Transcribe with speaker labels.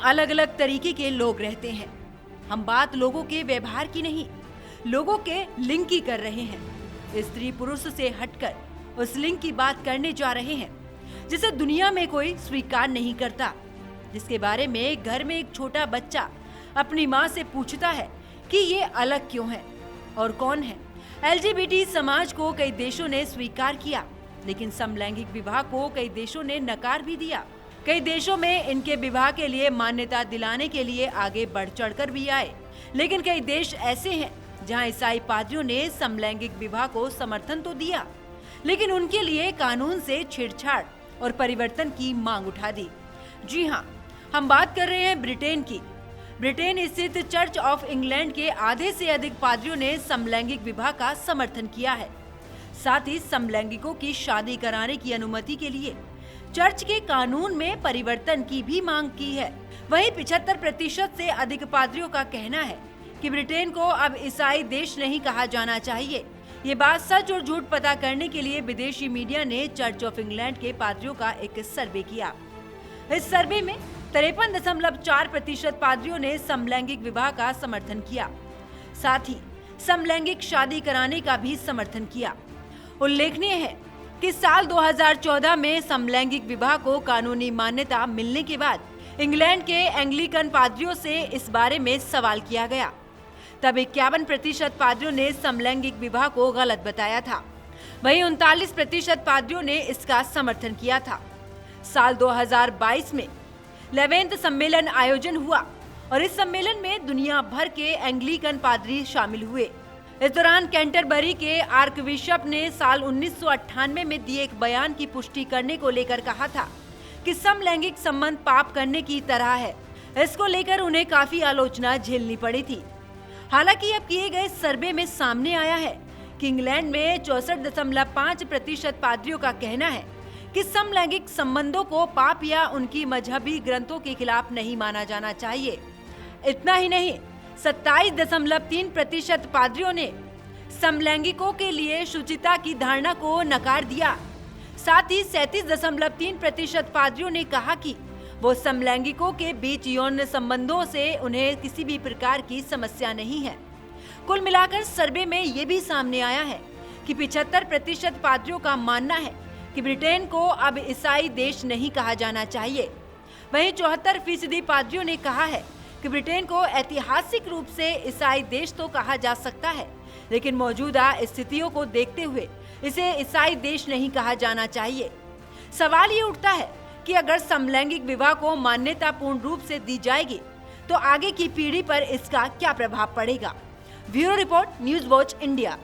Speaker 1: अलग अलग तरीके के लोग रहते हैं। हम बात लोगों के व्यवहार की नहीं, लोगों के लिंग की कर रहे हैं। स्त्री पुरुष से हटकर उस लिंग की बात करने जा रहे हैं जिसे दुनिया में कोई स्वीकार नहीं करता, जिसके बारे में घर में एक छोटा बच्चा अपनी माँ से पूछता है कि ये अलग क्यों है और कौन है। LGBT समाज को कई देशों ने स्वीकार किया, लेकिन समलैंगिक विवाह को कई देशों ने नकार भी दिया। कई देशों में इनके विवाह के लिए मान्यता दिलाने के लिए आगे बढ़ चढ़कर भी आए, लेकिन कई देश ऐसे हैं जहां ईसाई पादरियों ने समलैंगिक विवाह को समर्थन तो दिया, लेकिन उनके लिए कानून से छेड़छाड़ और परिवर्तन की मांग उठा दी। जी हाँ, हम बात कर रहे हैं ब्रिटेन की। ब्रिटेन स्थित चर्च ऑफ इंग्लैंड के आधे से अधिक पादरियों ने समलैंगिक विवाह का समर्थन किया है। साथ ही समलैंगिकों की शादी कराने की अनुमति के लिए चर्च के कानून में परिवर्तन की भी मांग की है। वहीं 75% से अधिक पादरियों का कहना है कि ब्रिटेन को अब ईसाई देश नहीं कहा जाना चाहिए। ये बात सच और झूठ पता करने के लिए विदेशी मीडिया ने चर्च ऑफ इंग्लैंड के पादरियों का एक सर्वे किया। इस सर्वे में 53.4% पादरियों ने समलैंगिक विवाह का समर्थन किया। साथ ही समलैंगिक शादी कराने का भी समर्थन किया। उल्लेखनीय है कि साल 2014 में समलैंगिक विवाह को कानूनी मान्यता मिलने के बाद इंग्लैंड के एंग्लिकन पादरियों से इस बारे में सवाल किया गया। तब 51% पादरियों ने समलैंगिक विवाह को गलत बताया था। वहीं 39% पादरियों ने इसका समर्थन किया था। साल 2022 में 11वें सम्मेलन आयोजन हुआ और इस सम्मेलन में दुनिया भर के एंग्लिकन पादरी शामिल हुए। इस दौरान कैंटरबरी के आर्कबिशप ने साल 1998 में दिए एक बयान की पुष्टि करने को लेकर कहा था कि समलैंगिक संबंध पाप करने की तरह है। इसको लेकर उन्हें काफी आलोचना झेलनी पड़ी थी। हालांकि अब किए गए सर्वे में सामने आया है कि इंग्लैंड में 64.5% पादरियों का कहना है कि समलैंगिक संबंधों को पाप या उनकी मजहबी ग्रंथों के खिलाफ नहीं माना जाना चाहिए। इतना ही नहीं, 27.3% पादरियों ने समलैंगिकों के लिए शुचिता की धारणा को नकार दिया। साथ ही 37.3% पादरियों ने कहा कि वो समलैंगिकों के बीच यौन संबंधों से उन्हें किसी भी प्रकार की समस्या नहीं है। कुल मिलाकर सर्वे में ये भी सामने आया है कि 75% पादरियों का मानना है कि ब्रिटेन को अब ईसाई देश नहीं कहा जाना चाहिए। वहीं 74% पादरियों ने कहा है कि ब्रिटेन को ऐतिहासिक रूप से ईसाई देश तो कहा जा सकता है, लेकिन मौजूदा स्थितियों को देखते हुए इसे ईसाई देश नहीं कहा जाना चाहिए। सवाल ये उठता है कि अगर समलैंगिक विवाह को मान्यता पूर्ण रूप से दी जाएगी तो आगे की पीढ़ी पर इसका क्या प्रभाव पड़ेगा। Bureau report, news watch India.